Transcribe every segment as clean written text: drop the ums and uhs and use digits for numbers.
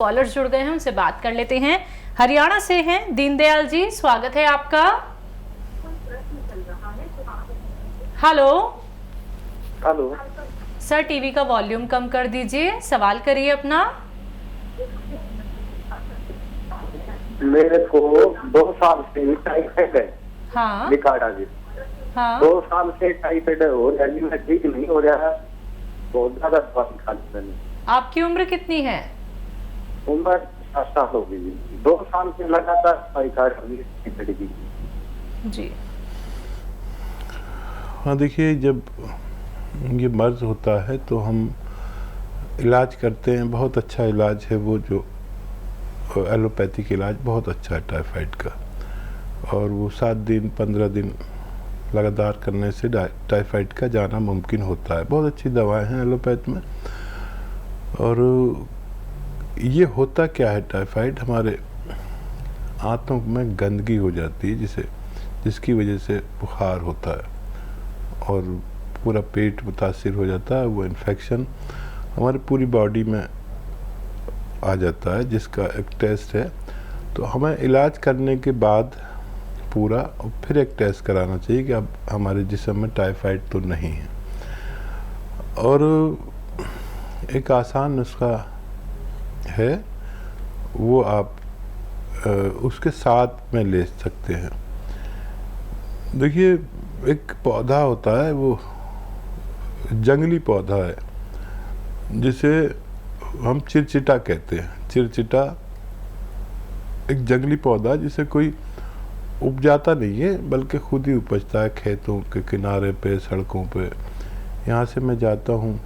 Collar जुड़ गए हैं, उनसे बात कर लेते हैं। हरियाणा से हैं दीनदयाल जी, स्वागत है आपका। हेलो हेलो सर, टीवी का वॉल्यूम कम कर दीजिए, सवाल करिए अपना। मेरे को 2 साल से टाइफाइड है। हाँ निकाड़ा जी। हाँ 2 साल से टाइफाइड हो रहा है, मैं ठीक नहीं हो रहा है, बहुत ज्यादा दवाई खा ली मैंने। आपकी उम्र कितनी है? उम्र 7 साल हो गई। 2 साल से लगातार दवाई खा रही जी। हाँ देखिए, जब ये मर्ज होता है तो हम इलाज करते हैं, बहुत अच्छा इलाज है वो, जो एलोपैथिक इलाज बहुत अच्छा है टाइफाइड का। और वो 7 दिन 15 दिन लगातार करने से टाइफाइड का जाना मुमकिन होता है। बहुत अच्छी दवाएं हैं एलोपैथ में। और ये होता क्या है, टाइफाइड हमारे आंतों में गंदगी हो जाती है जिसकी वजह से बुखार होता है और पूरा पेट मुतासिर हो जाता है। वो इन्फेक्शन हमारी पूरी बॉडी में आ जाता है, जिसका एक टेस्ट है। तो हमें इलाज करने के बाद पूरा और फिर एक टेस्ट कराना चाहिए कि अब हमारे जिस्म में टाइफाइड तो नहीं है। और एक आसान नुस्खा है, वो आप उसके साथ में ले सकते हैं। देखिए, एक पौधा होता है, वो जंगली पौधा है जिसे हम चिरचिटा कहते हैं। चिरचिटा एक जंगली पौधा जिसे कोई उपजाता नहीं है, बल्कि खुद ही उपजता है खेतों के किनारे पे, सड़कों पे। यहाँ से मैं जाता हूँ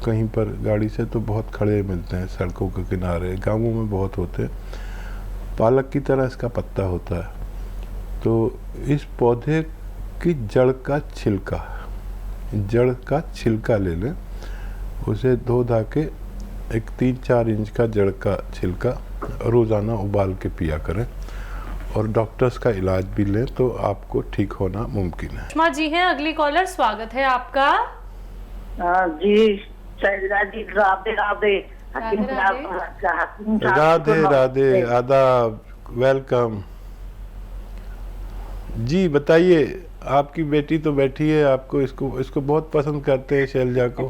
कहीं पर गाड़ी से तो बहुत खड़े मिलते हैं सड़कों के किनारे, गांवों में बहुत होते हैं। पालक की तरह इसका पत्ता होता है। तो इस पौधे की जड़ का छिलका ले लें, उसे धो धा के एक 3-4 इंच का जड़ का छिलका रोज़ाना उबाल के पिया करें और डॉक्टर्स का इलाज भी लें तो आपको ठीक होना मुमकिन है। सुषमा जी हैं अगली कॉलर, स्वागत है आपका। जी शैलजा जी, राधे राधे। राधे राधे, आदाब, वेलकम जी। बताइए, आपकी बेटी तो बैठी है, आपको इसको बहुत पसंद करते हैं, शैलजा को।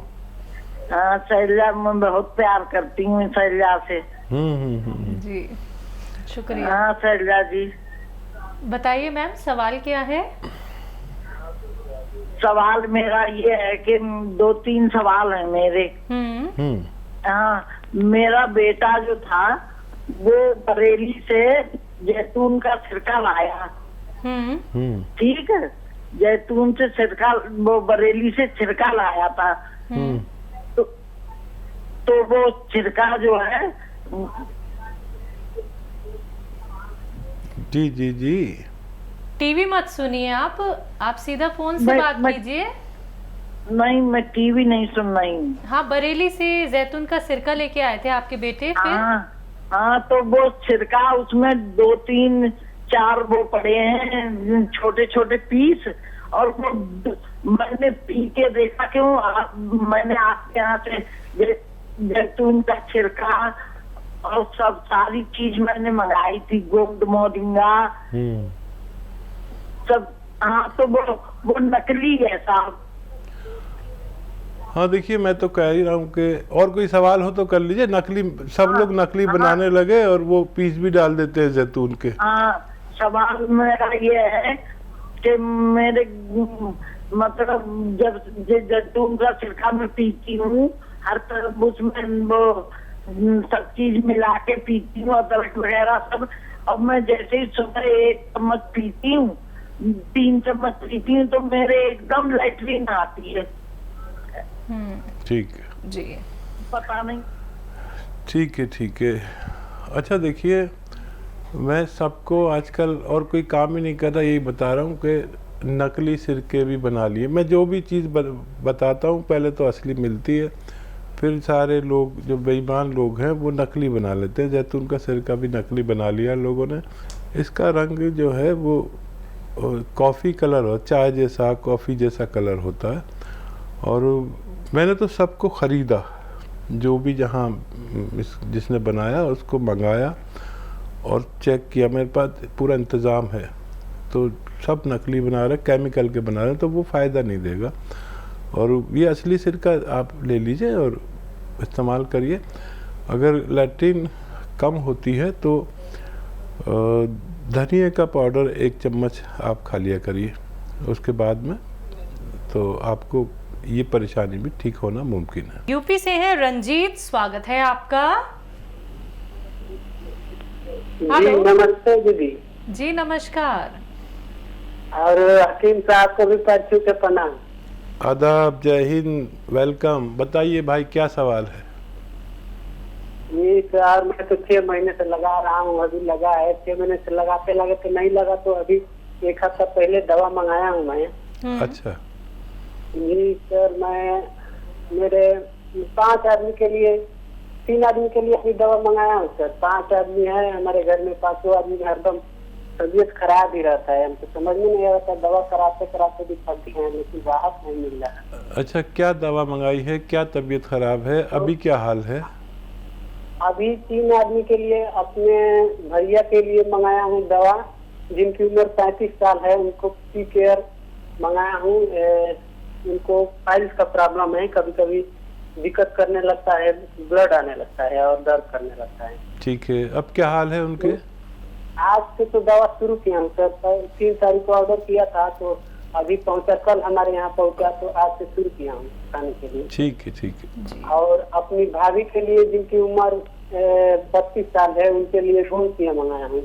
हाँ शैलजा, मैं बहुत प्यार करती हूँ शैलजा से। जी शुक्रिया। हाँ शैलजा जी, बताइए मैम, सवाल क्या है? सवाल मेरा ये है कि 2-3 सवाल हैं मेरे। हाँ, मेरा बेटा जो था वो बरेली से जैतून का सिरका लाया। ठीक है, जैतून से सिरका, वो बरेली से छिरका लाया था। तो वो छिरका जो है, जी जी जी, टीवी मत सुनिए आप सीधा फोन से बात कीजिए। नहीं, मैं टीवी नहीं सुन रही हूँ। हाँ, बरेली से जैतून का सिरका लेके आए थे आपके बेटे, फिर? हाँ, तो वो छिरका, उसमें 2-3-4 वो पड़े हैं छोटे छोटे पीस, और वो मैंने पी के देखा। मैंने आपके यहाँ से जैतून का छिरका और सब सारी चीज मैंने मंगाई थी, गोंद मोरिंगा सब। हाँ, तो वो नकली है साहब। हाँ देखिए, मैं तो कह ही रहा हूँ कि और कोई सवाल हो तो कर लीजिए। नकली, सब लोग नकली बनाने लगे और वो पीस भी डाल देते हैं जैतून के। हाँ, सवाल मेरा ये है कि मेरे मतलब जब जैतून का सिरका मैं पीती हूँ, हर तरफ उसमें वो सब चीज मिला के पीती हूँ, अदरक वगैरह सब। अब मैं जैसे ही सुबह 1 चम्मच पीती हूँ, 3 चम्मच पीती हूँ, तो मेरे एकदम लैट्रिन आती है। ठीक है जी, पता नहीं। ठीक है। अच्छा देखिए, मैं सबको आजकल और कोई काम ही नहीं कर रहा, यही बता रहा हूँ कि नकली सिरके भी बना लिए। मैं जो भी चीज़ बताता हूँ पहले तो असली मिलती है, फिर सारे लोग जो बेईमान लोग हैं वो नकली बना लेते हैं। जैतून का सिरका भी नकली बना लिया लोगों ने। इसका रंग जो है वो कॉफ़ी कलर हो, चाय जैसा, कॉफ़ी जैसा कलर होता है। और मैंने तो सबको ख़रीदा जो भी जहाँ जिसने बनाया उसको मंगाया और चेक किया, मेरे पास पूरा इंतज़ाम है, तो सब नकली बना रहे, केमिकल के बना रहे, तो वो फ़ायदा नहीं देगा। और ये असली सिरका आप ले लीजिए और इस्तेमाल करिए। अगर लैट्रिन कम होती है तो धनिया का पाउडर 1 चम्मच आप खा लिया करिए उसके बाद में, तो आपको ये परेशानी भी ठीक होना मुमकिन है। यूपी से हैं रंजीत, स्वागत है आपका। जी हेलो। नमस्ते दीदी। जी नमस्कार। और हकीम साहब को भी पैर के प्रणाम। आदाब, जय हिंद, वेलकम। बताइए भाई क्या सवाल है? ये सर मैं तो 6 महीने से लगा रहा हूँ, अभी लगा है 6 महीने से लगाते लगाते नहीं लगा, तो अभी 1 हफ्ता पहले दवा मंगाया हूँ मैं। अच्छा। जी सर, मैं मेरे 5 आदमी के लिए 3 आदमी के लिए अभी दवा मंगाया हूँ सर। 5 आदमी है हमारे घर में, 5 आदमी में हरदम तबीयत खराब ही रहता है, हमको समझ में नहीं आता, दवा कराते कराते भी थक गए हैं लेकिन राहत नहीं मिल रहा है। अच्छा, क्या दवा मंगाई है, क्या तबीयत खराब है, अभी क्या हाल है? अभी 3 आदमी के लिए, अपने भैया के लिए मंगाया हूँ दवा, जिनकी उम्र 35 साल है, उनको पी केयर मंगाया हूँ। उनको फाइल्स का प्रॉब्लम है, कभी कभी दिक्कत करने लगता है, ब्लड आने लगता है और दर्द करने लगता है। ठीक है, अब क्या हाल है उनके? आज से तो दवा शुरू किया हूँ सर, 3 तारीख को ऑर्डर किया था, तो अभी पहुंचा, कल हमारे यहाँ पहुंचा, तो आज से शुरू किया हूँ खाने के लिए। ठीक है, ठीक है। और अपनी भाभी के लिए जिनकी उम्र 32 साल है, उनके लिए गोंसिया मंगाया हूँ।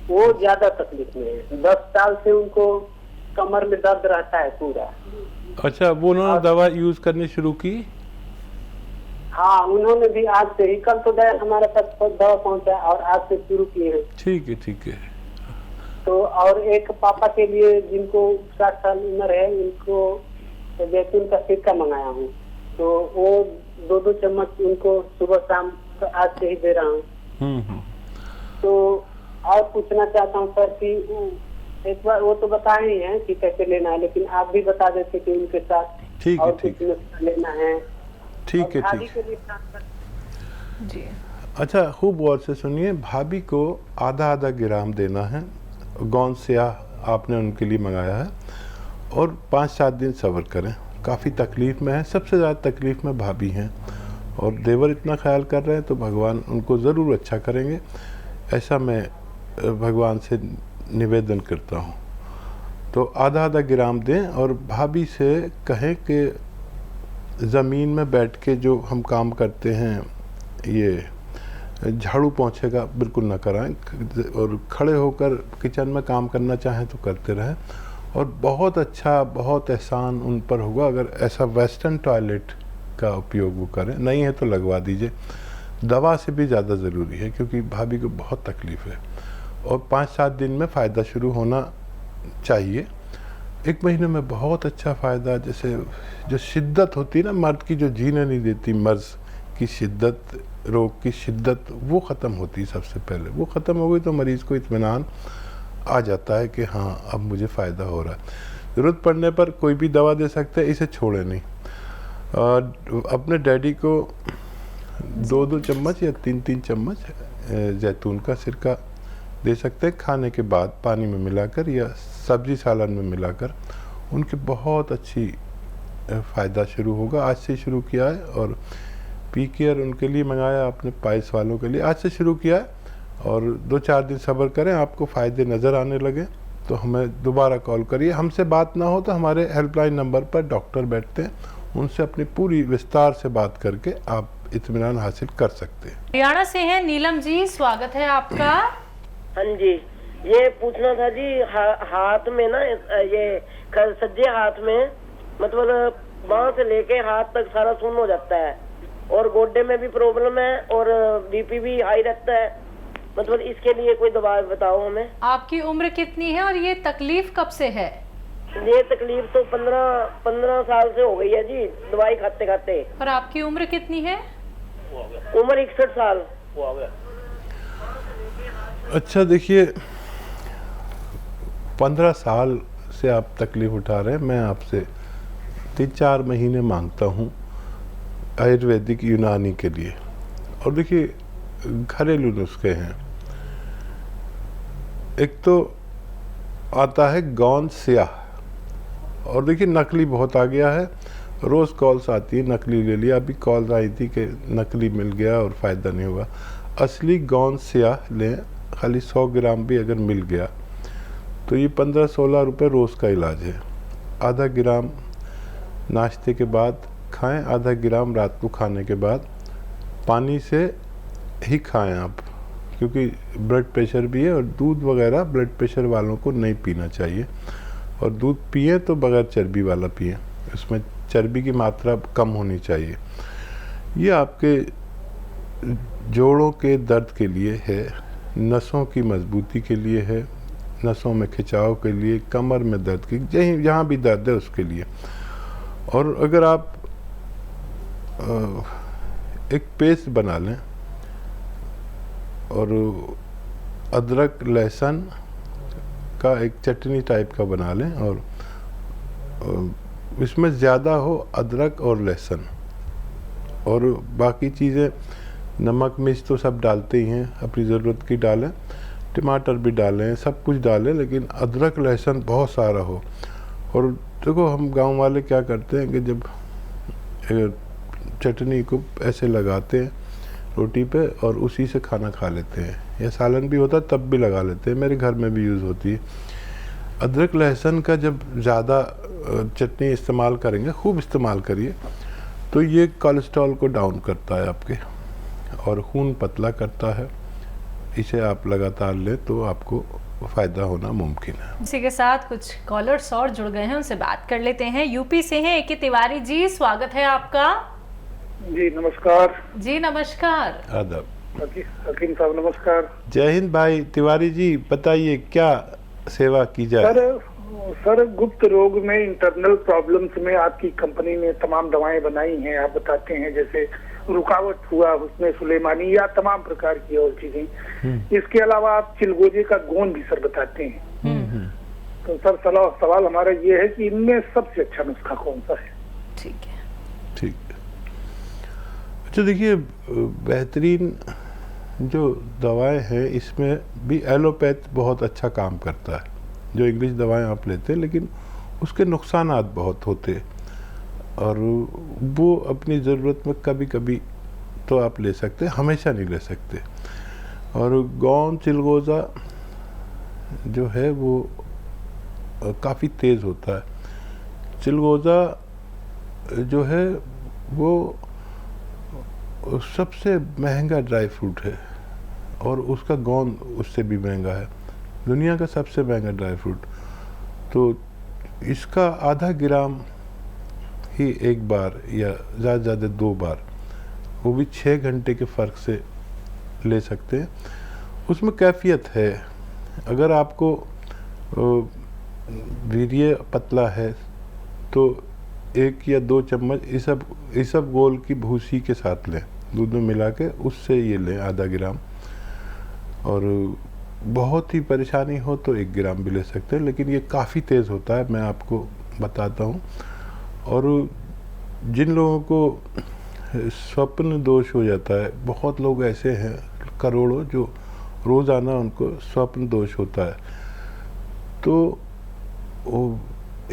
वो ज्यादा तकलीफ में है, 10 साल से उनको कमर में दर्द रहता है पूरा। अच्छा, वो उन्होंने दवा यूज करनी शुरू की? हाँ, उन्होंने भी आज से ही, कल तो हमारे पास दवा पहुंचा और आज से शुरू किए हैं। ठीक है, ठीक है। तो और एक पापा के लिए जिनको 60 साल उम्र है, उनको जैतून का सिरका मंगाया हूँ, तो वो 2-2 चम्मच उनको सुबह शाम आज से ही दे रहा हूँ। तो और पूछना चाहता हूँ सर कि एक बार वो तो बताए ही हैं कि कैसे लेना है, लेकिन आप भी बता देते कि उनके साथ ठीक है, और ठीक कुछ लेना है। ठीक है, भाभी ठीक के है। लिए जी अच्छा, खूब गौर से सुनिए, भाभी को आधा ग्राम देना है, गौन स्याह आपने उनके लिए मंगाया है, और 5-7 दिन सब्र करें। काफ़ी तकलीफ़ में है, सबसे ज़्यादा तकलीफ़ में भाभी हैं, और देवर इतना ख्याल कर रहे हैं तो भगवान उनको ज़रूर अच्छा करेंगे, ऐसा मैं भगवान से निवेदन करता हूँ। तो आधा ग्राम दें और भाभी से कहें कि ज़मीन में बैठ के जो हम काम करते हैं, ये झाड़ू पोंछे का बिल्कुल ना कराएं, और खड़े होकर किचन में काम करना चाहें तो करते रहें। और बहुत अच्छा, बहुत एहसान उन पर होगा अगर ऐसा वेस्टर्न टॉयलेट का उपयोग वो करें, नहीं है तो लगवा दीजिए। दवा से भी ज़्यादा ज़रूरी है क्योंकि भाभी को बहुत तकलीफ़ है, और 5-7 दिन में फ़ायदा शुरू होना चाहिए। 1 महीने में बहुत अच्छा फ़ायदा, जैसे जो शिद्दत होती है ना मर्द की, जो जीने नहीं देती, मर्ज की शिद्दत, रोग की शिद्दत, वो ख़त्म होती है सबसे पहले। वो ख़त्म हो गई तो मरीज़ को इत्मीनान आ जाता है कि हाँ अब मुझे फ़ायदा हो रहा है। ज़रूरत पड़ने पर कोई भी दवा दे सकते हैं, इसे छोड़े नहीं। और अपने डैडी को 2-2 चम्मच या 3-3 चम्मच जैतून का सिरका दे सकते हैं, खाने के बाद पानी में मिलाकर या सब्जी सालन में मिलाकर। उनके बहुत अच्छी फ़ायदा शुरू होगा। आज से शुरू किया है, और पी केयर उनके लिए मंगाया आपने, पाइल्स वालों के लिए आज से शुरू किया है, और 2-4 दिन सब्र करें, आपको फ़ायदे नज़र आने लगे तो हमें दोबारा कॉल करिए। हमसे बात ना हो तो हमारे हेल्पलाइन नंबर पर डॉक्टर बैठते हैं, उनसे अपनी पूरी विस्तार से बात करके आप इत्मीनान हासिल कर सकते हैं। हरियाणा से हैं नीलम जी, स्वागत है आपका। हाँ जी, ये पूछना था जी, हाथ में ना ये सज्जे हाथ में, मतलब बांह से लेके हाथ तक सारा सुन्न हो जाता है, और गोड्डे में भी प्रॉब्लम है, और बीपी भी हाई रहता है। मतलब इसके लिए कोई दवा बताओ हमें। आपकी उम्र कितनी है और ये तकलीफ कब से है? ये तकलीफ तो 15 साल से हो गई है जी, दवाई खाते खाते। और आपकी उम्र कितनी है? उम्र 61 साल। अच्छा देखिए, 15 साल से आप तकलीफ़ उठा रहे हैं, मैं आपसे 3-4 महीने मांगता हूँ। आयुर्वेदिक यूनानी के लिए। और देखिए घरेलू नुस्खे हैं। एक तो आता है गोंद स्याह, और देखिए नकली बहुत आ गया है, रोज़ कॉल्स आती है नकली ले लिया। अभी कॉल आई थी कि नकली मिल गया और फ़ायदा नहीं हुआ। असली गोंद स्याह लें, खाली 100 ग्राम भी अगर मिल गया तो ये 15-16 रुपये रोज़ का इलाज है। आधा ग्राम नाश्ते के बाद खाएं, आधा ग्राम रात को खाने के बाद। पानी से ही खाएं आप, क्योंकि ब्लड प्रेशर भी है, और दूध वगैरह ब्लड प्रेशर वालों को नहीं पीना चाहिए। और दूध पिए तो बगैर चर्बी वाला पिए, उसमें चर्बी की मात्रा कम होनी चाहिए। ये आपके जोड़ों के दर्द के लिए है, नसों की मजबूती के लिए है, नसों में खिंचाव के लिए, कमर में दर्द की, जहाँ भी दर्द है उसके लिए। और अगर आप एक पेस्ट बना लें और अदरक लहसुन का एक चटनी टाइप का बना लें, और इसमें ज़्यादा हो अदरक और लहसुन, और बाकी चीज़ें नमक मिर्च तो सब डालते ही हैं, अपनी ज़रूरत की डालें, टमाटर भी डालें, सब कुछ डालें, लेकिन अदरक लहसुन बहुत सारा हो। और देखो हम गांव वाले क्या करते हैं कि जब चटनी को ऐसे लगाते हैं रोटी पे और उसी से खाना खा लेते हैं, या सालन भी होता तब भी लगा लेते हैं, मेरे घर में भी यूज़ होती है। अदरक लहसुन का जब ज़्यादा चटनी इस्तेमाल करेंगे, खूब इस्तेमाल करिए, तो ये कोलेस्ट्रॉल को डाउन करता है आपके, और खून पतला करता है। इसे आप लगातार लें तो आपको फ़ायदा होना मुमकिन है। इसी के साथ कुछ कॉलर्स और जुड़ गए हैं, उनसे बात कर लेते हैं। यूपी से हैं ए.के. तिवारी जी, स्वागत है आपका। जी नमस्कार। जी नमस्कार। आदाब। हकीम साहब नमस्कार। जय हिंद भाई तिवारी जी, बताइए क्या सेवा की जाए। सर गुप्त रोग में, इंटरनल प्रॉब्लम्स में आपकी कंपनी ने तमाम दवाएं बनाई हैं, आप बताते हैं, जैसे रुकावट हुआ, हुस्न सुलेमानी, या तमाम प्रकार की और चीजें। इसके अलावा आप चिलगोजे का गोंद भी सर बताते हैं। तो सर सवाल हमारा ये है कि इनमें सबसे अच्छा नुस्खा कौन सा है? ठीक है, ठीक। अच्छा देखिए, बेहतरीन जो दवाएं हैं इसमें भी एलोपैथ बहुत अच्छा काम करता है। जो इंग्लिश दवाएं आप लेते हैं, लेकिन उसके नुकसानात बहुत होते हैं, और वो अपनी ज़रूरत में कभी कभी तो आप ले सकते हैं, हमेशा नहीं ले सकते। और गोंद चिलगोज़ा जो है वो काफ़ी तेज़ होता है। चिलगोज़ा जो है वो सबसे महंगा ड्राई फ्रूट है, और उसका गोंद उससे भी महंगा है, दुनिया का सबसे महंगा ड्राई फ्रूट। तो इसका आधा ग्राम ही एक बार, या ज़्यादा से ज़्यादा 2 बार, वो भी 6 घंटे के फ़र्क से ले सकते हैं। उसमें कैफियत है। अगर आपको वीर्य पतला है तो 1 या 2 चम्मच इसब गोल की भूसी के साथ लें, दूध में मिला के, उससे ये लें आधा ग्राम। और बहुत ही परेशानी हो तो 1 ग्राम भी ले सकते हैं, लेकिन ये काफ़ी तेज़ होता है, मैं आपको बताता हूँ। और जिन लोगों को स्वप्न दोष हो जाता है, बहुत लोग ऐसे हैं करोड़ों जो रोज़ाना उनको स्वप्न दोष होता है, तो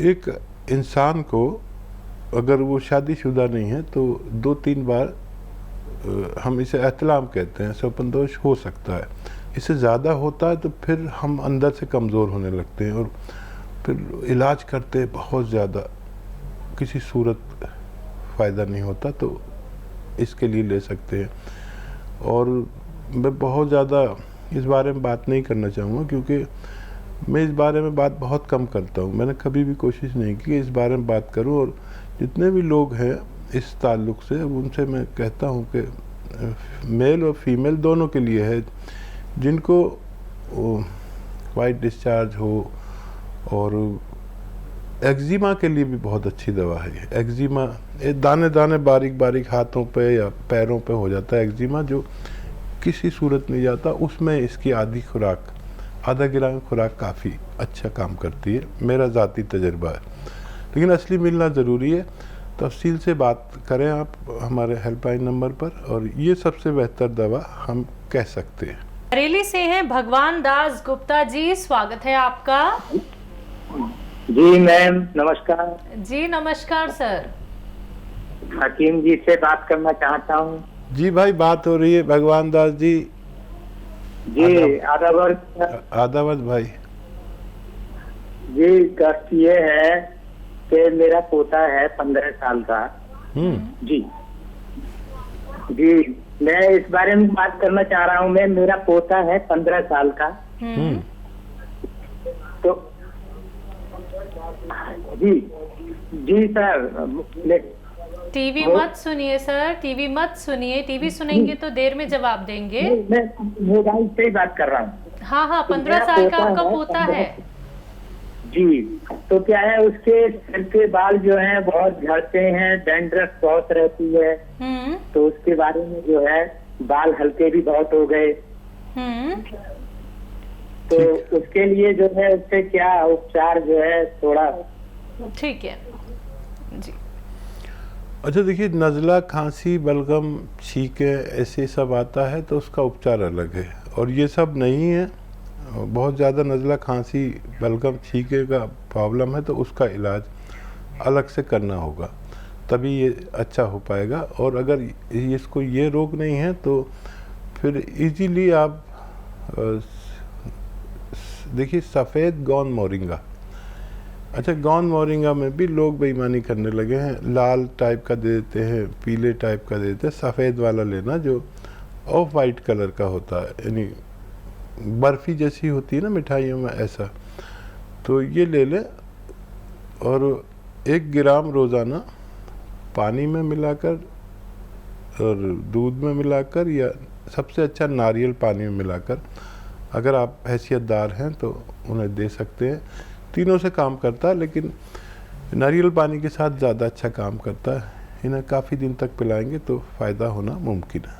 एक इंसान को अगर वो शादीशुदा नहीं है तो 2-3 बार, हम इसे एहतलाम कहते हैं, स्वप्न दोष हो सकता है। इससे ज़्यादा होता है तो फिर हम अंदर से कमज़ोर होने लगते हैं, और फिर इलाज करते हैं बहुत ज़्यादा, किसी सूरत फ़ायदा नहीं होता, तो इसके लिए ले सकते हैं। और मैं बहुत ज़्यादा इस बारे में बात नहीं करना चाहूँगा, क्योंकि मैं इस बारे में बात बहुत कम करता हूँ। मैंने कभी भी कोशिश नहीं की कि इस बारे में बात करूँ, और जितने भी लोग हैं इस ताल्लुक़ से, उनसे मैं कहता हूँ कि मेल और फीमेल दोनों के लिए है, जिनको वाइट डिस्चार्ज हो, और एक्जिमा के लिए भी बहुत अच्छी दवा है। एक्जिमा दाने दाने बारीक बारीक हाथों पे या पैरों पे हो जाता है एक्जिमा, जो किसी सूरत नहीं जाता, उसमें इसकी आधा ग्राम खुराक काफ़ी अच्छा काम करती है, मेरा ज़ाती तजर्बा है। लेकिन असली मिलना ज़रूरी है। तफसील से बात करें आप हमारे हेल्पलाइन नंबर पर, और ये सबसे बेहतर दवा हम कह सकते हैं। बरेली से हैं भगवान दास गुप्ता जी, स्वागत है आपका। जी मैम नमस्कार। जी नमस्कार सर। हकीम जी से बात करना चाहता हूँ। जी भाई, बात हो रही है भगवान दास जी। जी आदावत भाई। जी कष्ट ये है कि मेरा पोता है 15 साल का। जी जी मैं इस बारे में बात करना चाह रहा हूँ। मैं मेरा पोता है 15 साल का। तो जी जी सर, टीवी मत सुनिए सर, टीवी मत सुनिए। टीवी सुनेंगे तो देर में जवाब देंगे। मैं मोबाइल से ही बात कर रहा हूँ। हाँ, 15 साल का आपका पोता है। जी, तो क्या है, उसके सिर के बाल जो हैं बहुत झड़ते हैं, डैंड्रफ बहुत रहती है। तो उसके बारे में जो है बाल हल्के भी बहुत हो गए। तो उसके लिए जो है उससे क्या उपचार जो है थोड़ा। ठीक है जी। अच्छा देखिए, नज़ला, खांसी, बलगम, छींके ऐसे सब आता है तो उसका उपचार अलग है, और ये सब नहीं है। बहुत ज़्यादा नज़ला, खांसी, बलगम, छींके का प्रॉब्लम है तो उसका इलाज अलग से करना होगा, तभी ये अच्छा हो पाएगा। और अगर इसको ये रोग नहीं है तो फिर इजीली आप देखिए सफ़ेद गौन मोरिंगा। अच्छा, गौन मोरिंगा में भी लोग बेईमानी करने लगे हैं, लाल टाइप का दे देते हैं, पीले टाइप का दे देते हैं। सफ़ेद वाला लेना जो ऑफ वाइट कलर का होता है, यानी बर्फ़ी जैसी होती है ना मिठाइयों में, ऐसा। तो ये ले लें और 1 ग्राम रोज़ाना पानी में मिलाकर और दूध में मिलाकर, या सबसे अच्छा नारियल पानी में मिलाकर, अगर आप हैसियतदार हैं तो उन्हें दे सकते हैं। तीनों से काम करता है, लेकिन नारियल पानी के साथ ज़्यादा अच्छा काम करता है। इन्हें काफ़ी दिन तक पिलाएंगे तो फ़ायदा होना मुमकिन है।